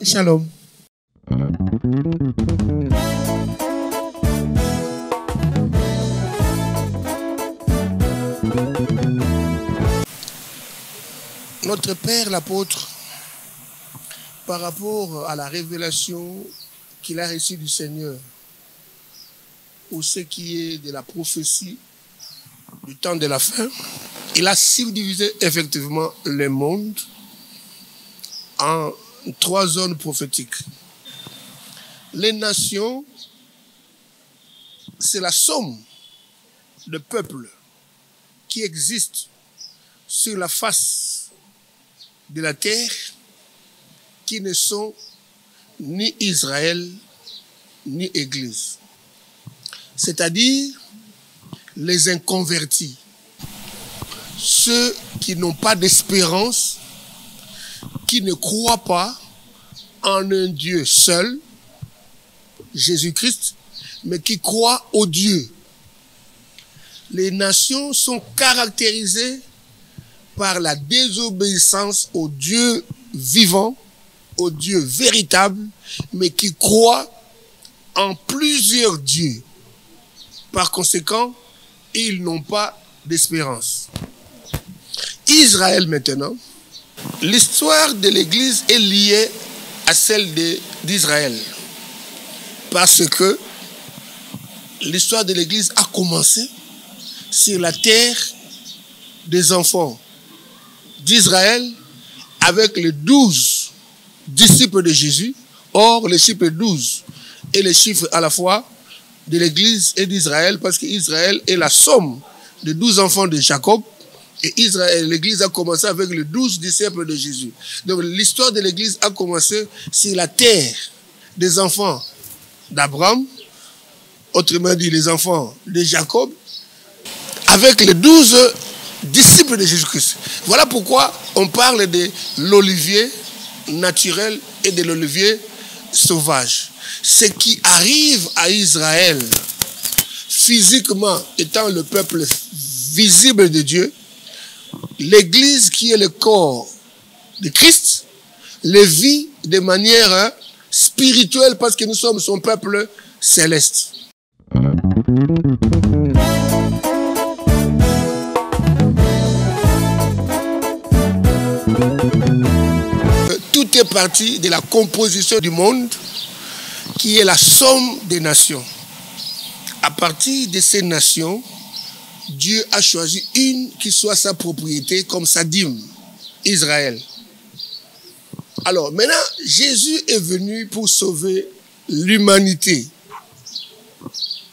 Shalom. Notre Père l'apôtre, par rapport à la révélation qu'il a reçue du Seigneur, ou ce qui est de la prophétie du temps de la fin, il a subdivisé effectivement le monde en 3 zones prophétiques. Les nations, c'est la somme de peuples qui existent sur la face de la terre, qui ne sont ni Israël, ni Église. C'est-à-dire les inconvertis, ceux qui n'ont pas d'espérance, qui ne croient pas en un Dieu seul, Jésus-Christ, mais qui croient au Dieu. Les nations sont caractérisées par la désobéissance au Dieu vivant, au Dieu véritable, mais qui croient en plusieurs dieux. Par conséquent, ils n'ont pas d'espérance. Israël maintenant, l'histoire de l'Église est liée à celle d'Israël. Parce que l'histoire de l'Église a commencé sur la terre des enfants d'Israël avec les 12 disciples de Jésus. Or, le chiffre 12 est le chiffre à la fois de l'Église et d'Israël, parce qu'Israël est la somme des 12 enfants de Jacob, et l'Église a commencé avec les 12 disciples de Jésus. Donc l'histoire de l'Église a commencé sur la terre des enfants d'Abraham, autrement dit les enfants de Jacob, avec les 12 disciples de Jésus-Christ. Voilà pourquoi on parle de l'olivier naturel et de l'olivier sauvage. Ce qui arrive à Israël, physiquement étant le peuple visible de Dieu, l'Église qui est le corps de Christ, le vit de manière spirituelle parce que nous sommes son peuple céleste. Tout est parti de la composition du monde qui est la somme des nations. À partir de ces nations, Dieu a choisi une qui soit sa propriété comme sa dîme, Israël. Alors maintenant, Jésus est venu pour sauver l'humanité.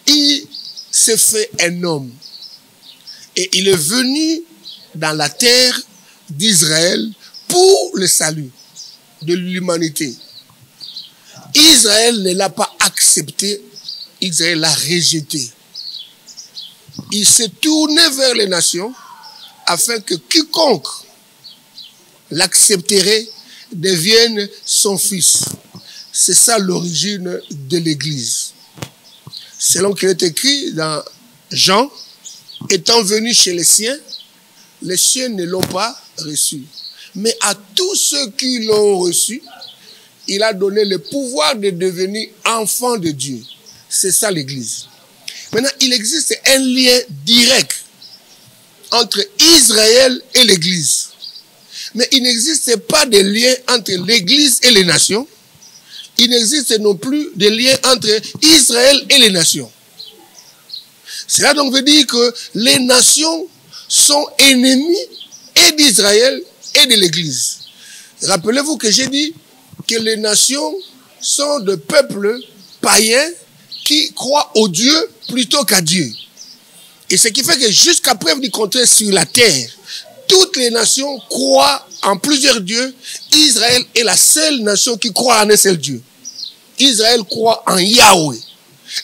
Il s'est fait un homme. Et il est venu dans la terre d'Israël pour le salut de l'humanité. Israël ne l'a pas accepté, Israël l'a rejeté. Il s'est tourné vers les nations afin que quiconque l'accepterait devienne son fils. C'est ça l'origine de l'Église. Selon qu'il est écrit dans Jean, étant venu chez les siens ne l'ont pas reçu. Mais à tous ceux qui l'ont reçu, il a donné le pouvoir de devenir enfants de Dieu. C'est ça l'Église. Maintenant, il existe un lien direct entre Israël et l'Église. Mais il n'existe pas de lien entre l'Église et les nations. Il n'existe non plus de lien entre Israël et les nations. Cela donc veut dire que les nations sont ennemies et d'Israël et de l'Église. Rappelez-vous que j'ai dit que les nations sont de peuples païens qui croient au Dieu plutôt qu'à Dieu. Et ce qui fait que jusqu'à preuve du contraire sur la terre, toutes les nations croient en plusieurs dieux. Israël est la seule nation qui croit en un seul Dieu. Israël croit en Yahweh.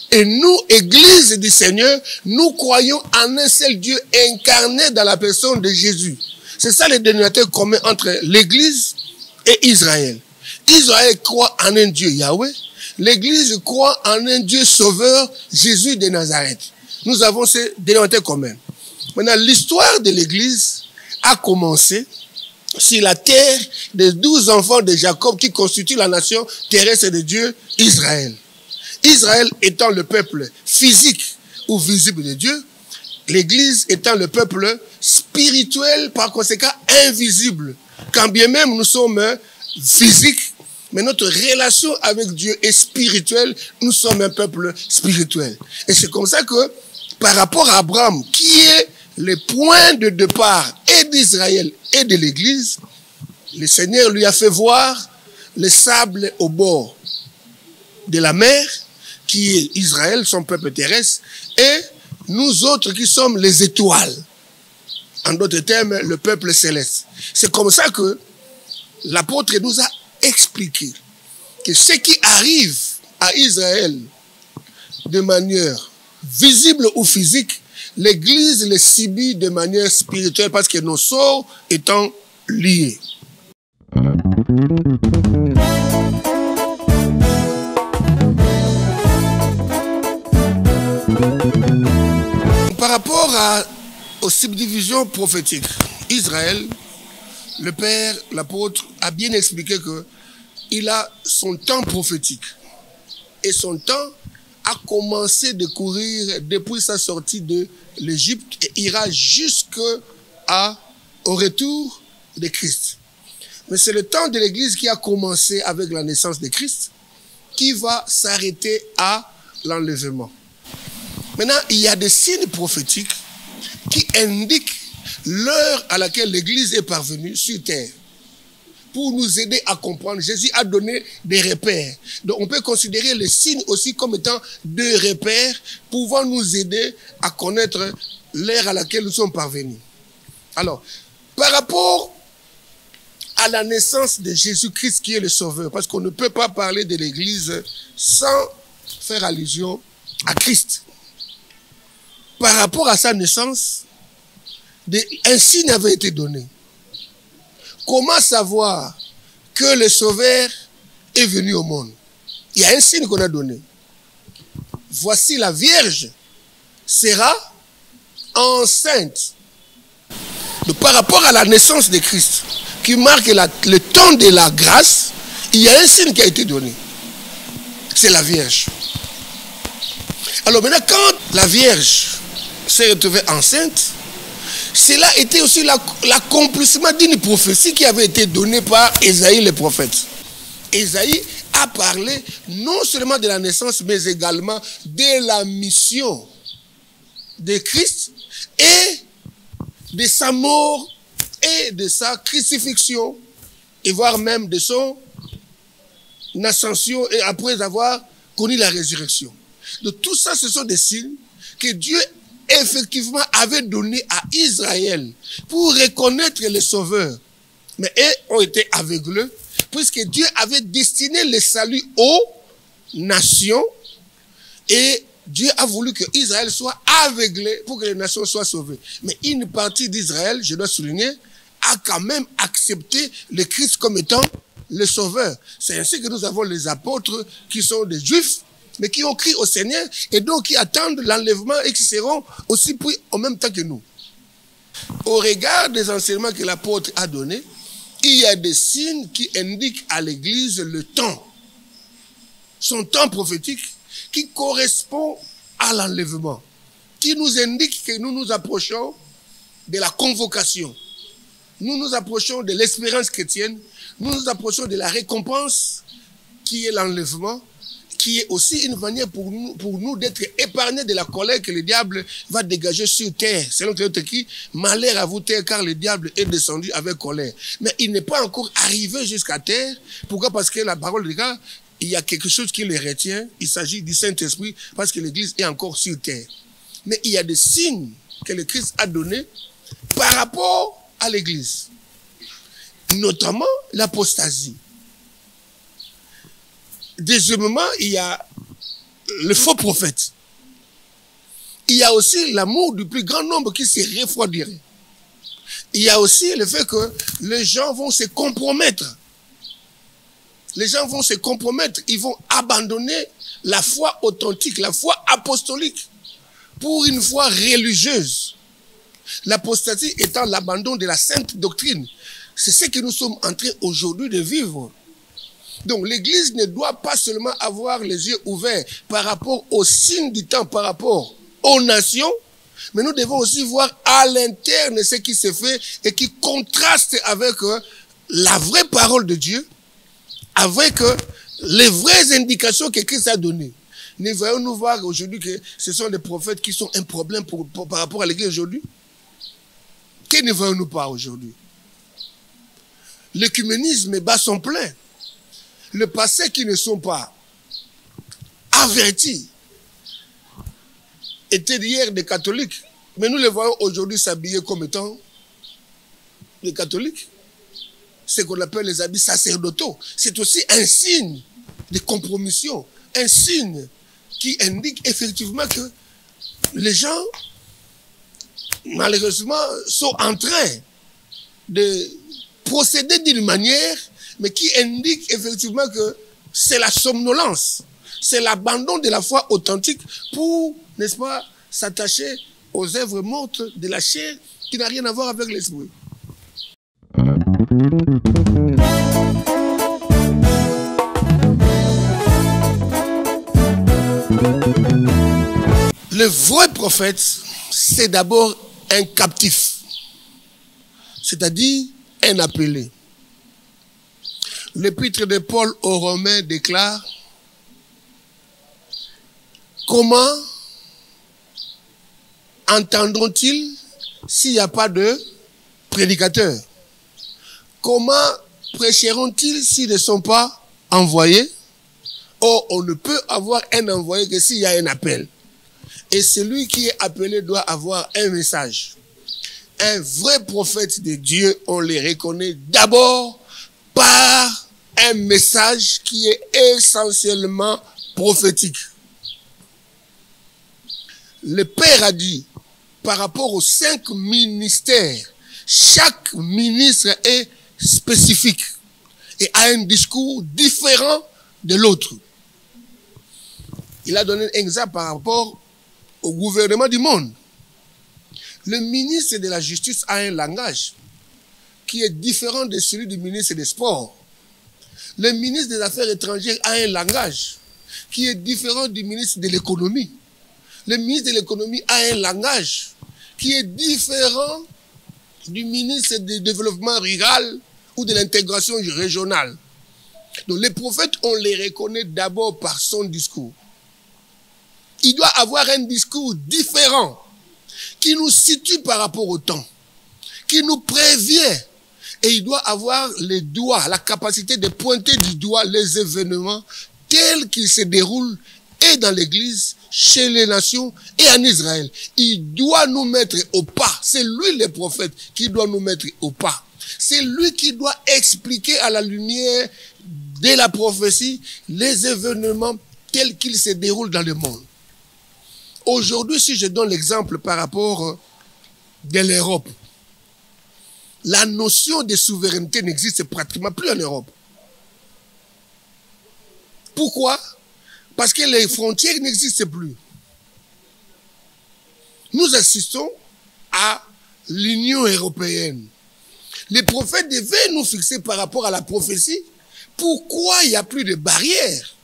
Et nous, Église du Seigneur, nous croyons en un seul Dieu incarné dans la personne de Jésus. C'est ça le dénominateur commun entre l'Église et Israël. Israël croit en un Dieu Yahweh. L'Église croit en un Dieu sauveur, Jésus de Nazareth. Nous avons ces dénominateurs communs. Maintenant, l'histoire de l'Église a commencé sur la terre des 12 enfants de Jacob qui constituent la nation terrestre de Dieu, Israël. Israël étant le peuple physique ou visible de Dieu, l'Église étant le peuple spirituel, par conséquent invisible. Quand bien même nous sommes physiques, mais notre relation avec Dieu est spirituelle, nous sommes un peuple spirituel. Et c'est comme ça que, par rapport à Abraham, qui est le point de départ et d'Israël et de l'Église, le Seigneur lui a fait voir le sable au bord de la mer, qui est Israël, son peuple terrestre, et nous autres qui sommes les étoiles. En d'autres termes, le peuple céleste. C'est comme ça que l'apôtre nous a expliqué que ce qui arrive à Israël de manière visible ou physique, l'Église le subit de manière spirituelle parce que nos sorts étant liés. Par rapport aux subdivisions prophétiques, Israël, le Père, l'apôtre, a bien expliqué qu'il a son temps prophétique. Et son temps a commencé de courir depuis sa sortie de l'Égypte et ira jusqu'au retour de Christ. Mais c'est le temps de l'Église qui a commencé avec la naissance de Christ, qui va s'arrêter à l'enlèvement. Maintenant, il y a des signes prophétiques qui indiquent l'heure à laquelle l'Église est parvenue sur terre. Pour nous aider à comprendre, Jésus a donné des repères. Donc on peut considérer les signes aussi comme étant des repères pouvant nous aider à connaître l'ère à laquelle nous sommes parvenus. Alors, par rapport à la naissance de Jésus-Christ qui est le Sauveur, parce qu'on ne peut pas parler de l'Église sans faire allusion à Christ. Par rapport à sa naissance, un signe avait été donné. Comment savoir que le Sauveur est venu au monde? Il y a un signe qu'on a donné. Voici la Vierge sera enceinte. Donc, par rapport à la naissance de Christ, qui marque le temps de la grâce, il y a un signe qui a été donné. C'est la Vierge. Alors maintenant, quand la Vierge s'est retrouvée enceinte, cela était aussi l'accomplissement d'une prophétie qui avait été donnée par Ésaïe le prophète. Ésaïe a parlé non seulement de la naissance, mais également de la mission de Christ et de sa mort et de sa crucifixion, et voire même de son ascension et après avoir connu la résurrection. Donc tout ça, ce sont des signes que Dieu effectivement avait donné à Israël pour reconnaître les sauveurs. Mais eux ont été aveuglés puisque Dieu avait destiné le salut aux nations et Dieu a voulu que Israël soit aveuglé pour que les nations soient sauvées. Mais une partie d'Israël, je dois souligner, a quand même accepté le Christ comme étant le sauveur. C'est ainsi que nous avons les apôtres qui sont des Juifs, mais qui ont crié au Seigneur et donc qui attendent l'enlèvement et qui seront aussi pris en même temps que nous. Au regard des enseignements que l'apôtre a donnés, il y a des signes qui indiquent à l'Église le temps, son temps prophétique qui correspond à l'enlèvement, qui nous indique que nous nous approchons de la convocation, nous nous approchons de l'espérance chrétienne, nous nous approchons de la récompense qui est l'enlèvement, qui est aussi une manière pour nous d'être épargnés de la colère que le diable va dégager sur terre. Selon l'autre qui, malheur à vous terre, car le diable est descendu avec colère. Mais il n'est pas encore arrivé jusqu'à terre. Pourquoi? Parce que la parole de Dieu, il y a quelque chose qui les retient. Il s'agit du Saint-Esprit, parce que l'Église est encore sur terre. Mais il y a des signes que le Christ a donnés par rapport à l'Église. Notamment l'apostasie. Deuxièmement, il y a le faux prophète. Il y a aussi l'amour du plus grand nombre qui se refroidirait. Il y a aussi le fait que les gens vont se compromettre. Les gens vont se compromettre. Ils vont abandonner la foi authentique, la foi apostolique, pour une foi religieuse. L'apostasie étant l'abandon de la sainte doctrine. C'est ce que nous sommes en train aujourd'hui de vivre. Donc l'Église ne doit pas seulement avoir les yeux ouverts par rapport aux signes du temps, par rapport aux nations, mais nous devons aussi voir à l'interne ce qui se fait et qui contraste avec la vraie parole de Dieu, avec les vraies indications que Christ a données. Ne voyons-nous voir aujourd'hui que ce sont les prophètes qui sont un problème par rapport à l'Église aujourd'hui? Que ne voyons-nous pas aujourd'hui? L'écuménisme bat son plein. Les passés qui ne sont pas avertis étaient hier des catholiques, mais nous les voyons aujourd'hui s'habiller comme étant des catholiques. Ce qu'on appelle les habits sacerdotaux. C'est aussi un signe de compromission, un signe qui indique effectivement que les gens, malheureusement, sont en train de procéder d'une manière, mais qui indique effectivement que c'est la somnolence, c'est l'abandon de la foi authentique pour, n'est-ce pas, s'attacher aux œuvres mortes de la chair qui n'a rien à voir avec l'esprit. Le vrai prophète, c'est d'abord un captif, c'est-à-dire un appelé. L'épître de Paul aux Romains déclare: comment entendront-ils s'il n'y a pas de prédicateur? Comment prêcheront-ils s'ils ne sont pas envoyés? Or, on ne peut avoir un envoyé que s'il y a un appel. Et celui qui est appelé doit avoir un message. Un vrai prophète de Dieu, on les reconnaît d'abord par un message qui est essentiellement prophétique. Le Père a dit, par rapport aux 5 ministères, chaque ministre est spécifique et a un discours différent de l'autre. Il a donné un exemple par rapport au gouvernement du monde. Le ministre de la Justice a un langage qui est différent de celui du ministre des Sports. Le ministre des Affaires étrangères a un langage qui est différent du ministre de l'Économie. Le ministre de l'Économie a un langage qui est différent du ministre du Développement rural ou de l'intégration régionale. Donc les prophètes, on les reconnaît d'abord par son discours. Il doit avoir un discours différent qui nous situe par rapport au temps, qui nous prévient. Et il doit avoir les doigts, la capacité de pointer du doigt les événements tels qu'ils se déroulent et dans l'Église, chez les nations et en Israël. Il doit nous mettre au pas. C'est lui le prophète qui doit nous mettre au pas. C'est lui qui doit expliquer à la lumière de la prophétie les événements tels qu'ils se déroulent dans le monde. Aujourd'hui, si je donne l'exemple par rapport de l'Europe, la notion de souveraineté n'existe pratiquement plus en Europe. Pourquoi? Parce que les frontières n'existent plus. Nous assistons à l'Union européenne. Les prophètes devaient nous fixer par rapport à la prophétie. Pourquoi il n'y a plus de barrières?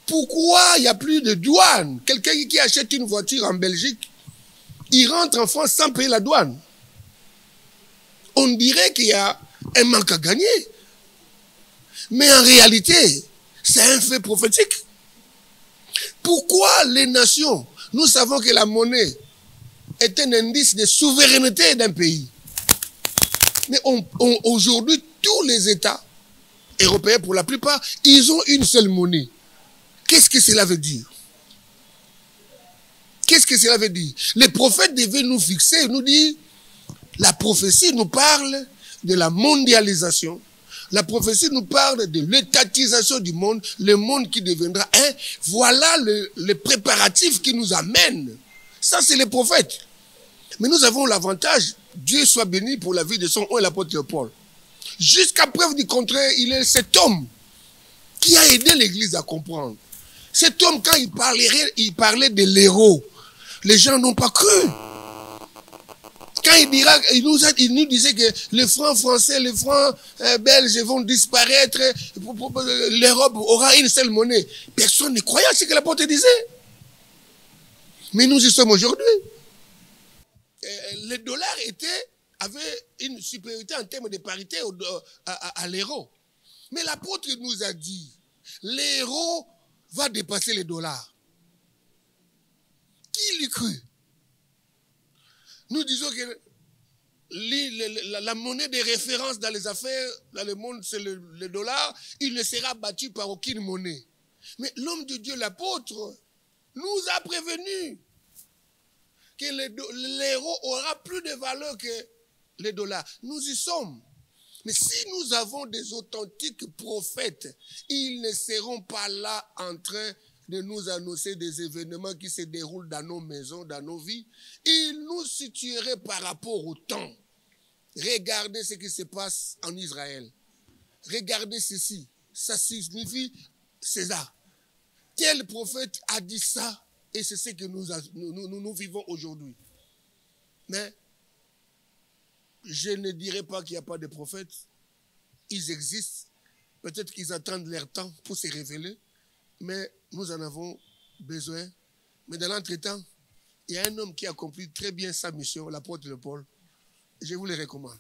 Pourquoi il n'y a plus de douane? Quelqu'un qui achète une voiture en Belgique, il rentre en France sans payer la douane. On dirait qu'il y a un manque à gagner. Mais en réalité, c'est un fait prophétique. Pourquoi les nations? Nous savons que la monnaie est un indice de souveraineté d'un pays. Mais aujourd'hui, tous les États européens, pour la plupart, ils ont une seule monnaie. Qu'est-ce que cela veut dire? Qu'est-ce que cela veut dire? Les prophètes devaient nous fixer, nous dire, la prophétie nous parle de la mondialisation. La prophétie nous parle de l'étatisation du monde, le monde qui deviendra un. Voilà le préparatif qui nous amène. Ça, c'est les prophètes. Mais nous avons l'avantage, Dieu soit béni pour la vie de son homme, l'apôtre Paul. Jusqu'à preuve du contraire, il est cet homme qui a aidé l'Église à comprendre. Cet homme, quand il parlait de l'héros, les gens n'ont pas cru. quand il nous disait que les francs français, les francs belges vont disparaître, l'Europe aura une seule monnaie. Personne ne croyait à ce que l'apôtre disait. Mais nous y sommes aujourd'hui. Le dollar avait une supériorité en termes de parité à l'euro. Mais l'apôtre nous a dit, l'euro va dépasser les dollars. Qui l'eût cru? Nous disons que la monnaie de référence dans les affaires, dans le monde, c'est le dollar. Il ne sera battu par aucune monnaie. Mais l'homme de Dieu, l'apôtre, nous a prévenu que l'euro aura plus de valeur que les dollars. Nous y sommes. Mais si nous avons des authentiques prophètes, ils ne seront pas là en train de nous annoncer des événements qui se déroulent dans nos maisons, dans nos vies. Ils nous situeraient par rapport au temps. Regardez ce qui se passe en Israël. Regardez ceci. Ça signifie César. Tel prophète a dit ça et c'est ce que nous vivons aujourd'hui. Mais je ne dirais pas qu'il n'y a pas de prophètes. Ils existent. Peut-être qu'ils attendent leur temps pour se révéler. Mais nous en avons besoin. Mais dans l'entretemps, il y a un homme qui accomplit très bien sa mission, l'apôtre de Paul. Je vous le recommande.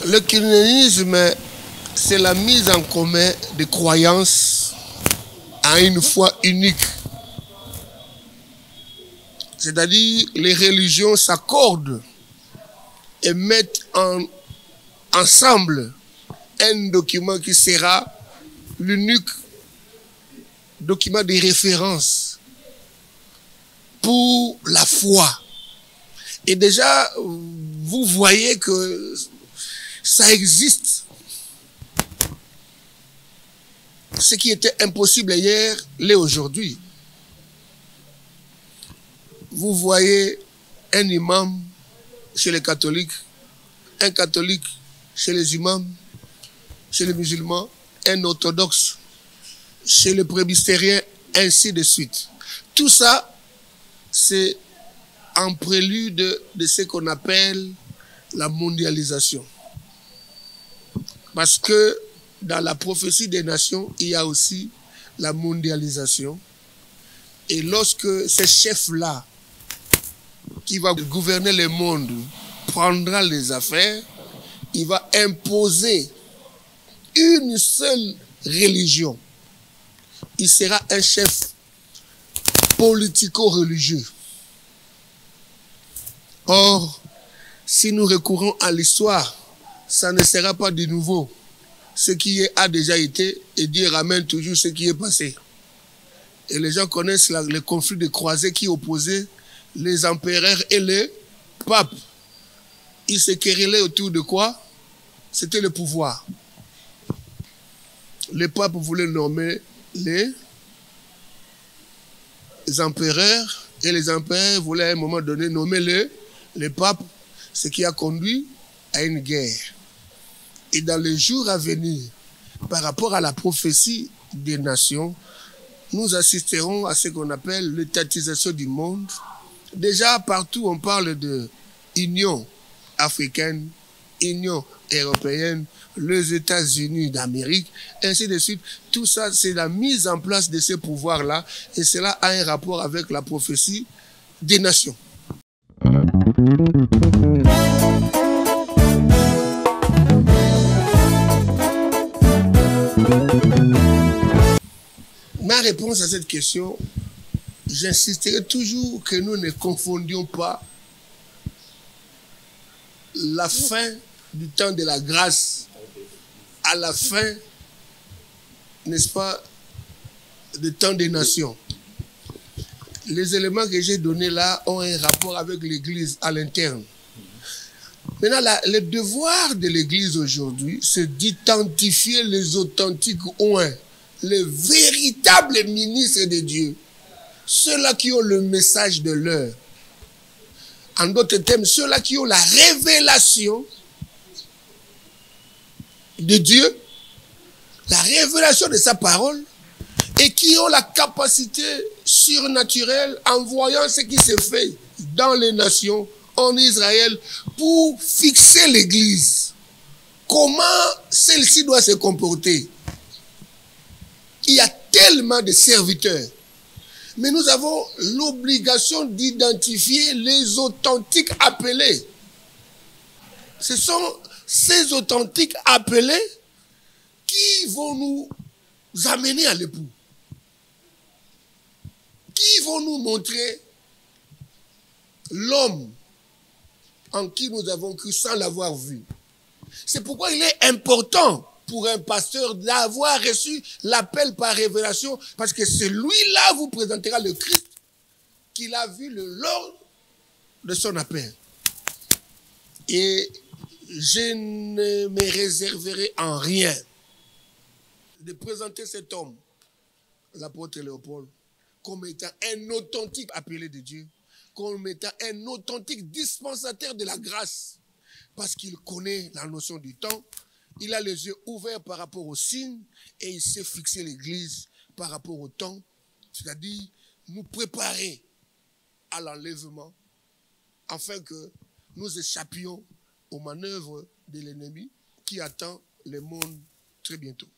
Le christianisme, c'est la mise en commun de croyances à une foi unique. C'est-à-dire, les religions s'accordent et mettent ensemble un document qui sera l'unique document de référence pour la foi. Et déjà, vous voyez que ça existe. Ce qui était impossible hier, l'est aujourd'hui. Vous voyez un imam chez les catholiques, un catholique chez les imams, chez les musulmans, un orthodoxe chez les presbytériens, ainsi de suite. Tout ça, c'est en prélude de ce qu'on appelle la mondialisation. Parce que dans la prophétie des nations, il y a aussi la mondialisation. Et lorsque ces chefs-là, qui va gouverner le monde, prendra les affaires, il va imposer une seule religion. Il sera un chef politico-religieux. Or, si nous recourons à l'histoire, ça ne sera pas de nouveau. Ce qui a déjà été, et Dieu ramène toujours ce qui est passé. Et les gens connaissent le conflit de croisés qui opposait les empereurs et les papes. Ils se querellaient autour de quoi? C'était le pouvoir. Les papes voulaient nommer les empereurs et les empereurs voulaient à un moment donné nommer les papes, ce qui a conduit à une guerre. Et dans les jours à venir, par rapport à la prophétie des nations, nous assisterons à ce qu'on appelle l'étatisation du monde. Déjà, partout, on parle de Union africaine, Union européenne, les États-Unis d'Amérique, ainsi de suite. Tout ça, c'est la mise en place de ces pouvoirs-là, et cela a un rapport avec la prophétie des nations. Ma réponse à cette question, j'insisterai toujours que nous ne confondions pas la fin du temps de la grâce à la fin, n'est-ce pas, du temps des nations. Les éléments que j'ai donnés là ont un rapport avec l'Église à l'interne. Maintenant, le devoir de l'Église aujourd'hui, c'est d'identifier les authentiques oins, les véritables ministres de Dieu, ceux-là qui ont le message de l'heure. En d'autres termes, ceux-là qui ont la révélation de Dieu la révélation de sa parole et qui ont la capacité surnaturelle en voyant ce qui se fait dans les nations, en Israël, pour fixer l'Église. Comment celle-ci doit se comporter? Il y a tellement de serviteurs. Mais nous avons l'obligation d'identifier les authentiques appelés. Ce sont ces authentiques appelés qui vont nous amener à l'époux. Qui vont nous montrer l'homme en qui nous avons cru sans l'avoir vu. C'est pourquoi il est important pour un pasteur d'avoir reçu l'appel par révélation, parce que celui-là vous présentera le Christ qu'il a vu le lors de son appel. Et je ne me réserverai en rien de présenter cet homme, l'apôtre Léopold, comme étant un authentique appelé de Dieu, comme étant un authentique dispensateur de la grâce, parce qu'il connaît la notion du temps, il a les yeux ouverts par rapport aux signes et il sait fixer l'Église par rapport au temps, c'est-à-dire nous préparer à l'enlèvement afin que nous échappions aux manœuvres de l'ennemi qui attend le monde très bientôt.